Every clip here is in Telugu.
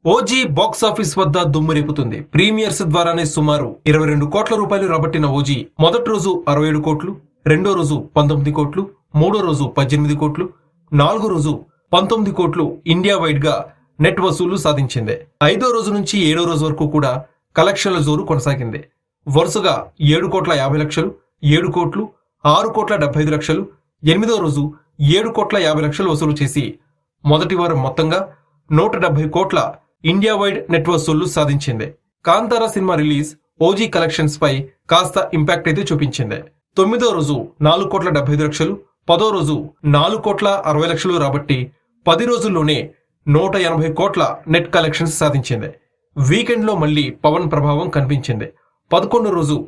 ఓజీ బాక్స్ ఆఫీస్ వద్ద దుమ్ము రేపుతుంది. ప్రీమియర్స్ ద్వారానే సుమారు 22 కోట్ల రూపాయలు రాబట్టిన ఓజీ మొదటి రోజు 67 కోట్లు, రెండో రోజు 19 కోట్లు, మూడో రోజు 18 కోట్లు, నాలుగో రోజు 19 కోట్లు ఇండియా వైడ్ గా నెట్ వసూలు సాధించింది. ఐదో రోజు నుంచి 7వ రోజు వరకు కూడా కలెక్షన్ల జోరు కొనసాగింది. వరుసగా 7 కోట్ల 50 లక్షలు, 7 కోట్లు, 6 కోట్ల 75 లక్షలు, 8వ రోజు 7 కోట్ల 50 లక్షలు వసూలు చేసి మొదటి వారం మొత్తంగా 170 కోట్ల ఇండియా వైడ్ నెట్ వసూళ్లు సాధించింది. కాంతారా సినిమా రిలీజ్ ఓజీ కలెక్షన్స్ పై కాస్త ఇంపాక్ట్ అయితే చూపించింది. 9వ రోజు 4 కోట్ల 75 లక్షలు, 10వ రోజు 4 కోట్ల 60 లక్షలు రాబట్టి 10 రోజుల్లోనే 180 కోట్ల నెట్ కలెక్షన్స్ సాధించింది. వీకెండ్ లో మళ్లీ పవన్ ప్రభావం కనిపించింది. 11వ రోజు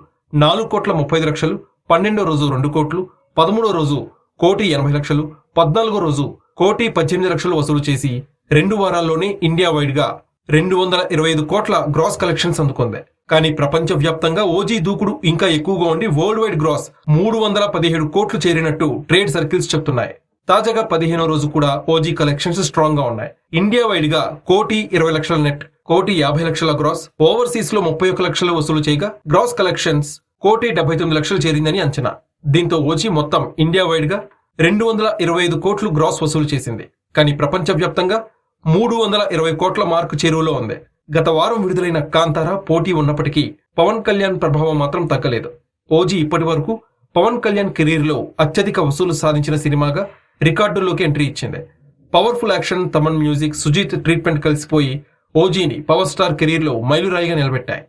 4 కోట్ల 35 లక్షలు, 12వ రోజు 2 కోట్లు, 13వ రోజు 1,80 లక్షలు, 14వ రోజు 1,18 లక్షలు వసూలు చేసి 2 వారాల్లోనే ఇండియా వైడ్ గా 225 కోట్ల గ్రాస్ కలెక్షన్స్ అందుకుంది. కానీ ప్రపంచ వ్యాప్తంగా ఓజీ దూకుడు ఇంకా ఎక్కువగా ఉండి వరల్డ్ వైడ్ గ్రాస్ 317 కోట్లు చేరినట్టు ట్రేడ్ సర్కిల్స్ చెప్తున్నాయి. తాజాగా 15వ రోజు కూడా ఓజీ కలెక్షన్స్ స్ట్రాంగ్ గా ఉన్నాయి. ఇండియా వైడ్ గా 1,20 లక్షల నెట్, 1,50 లక్షల గ్రాస్, ఓవర్సీస్ లో 31 లక్షలు వసూలు చేయగా గ్రాస్ కలెక్షన్స్ 1,79 లక్షలు చేరిందని అంచనా. దీంతో ఓజీ మొత్తం ఇండియా వైడ్ గా 225 కోట్లు గ్రాస్ వసూలు చేసింది. కానీ ప్రపంచ వ్యాప్తంగా 320 కోట్ల మార్కు చేరువలో ఉంది. గత వారం విడుదలైన కాంతారా పోటీ ఉన్నప్పటికీ పవన్ కళ్యాణ్ ప్రభావం మాత్రం తగ్గలేదు. ఓజీ ఇప్పటి వరకు పవన్ కళ్యాణ్ కెరీర్ లో అత్యధిక వసూలు సాధించిన సినిమాగా రికార్డుల్లోకి ఎంట్రీ ఇచ్చింది. Powerful action, Thaman music, Sujeeth treatment కలిసిపోయి ఓజీని పవర్ స్టార్ కెరీర్ లో మైలురాయిగా నిలబెట్టాయి.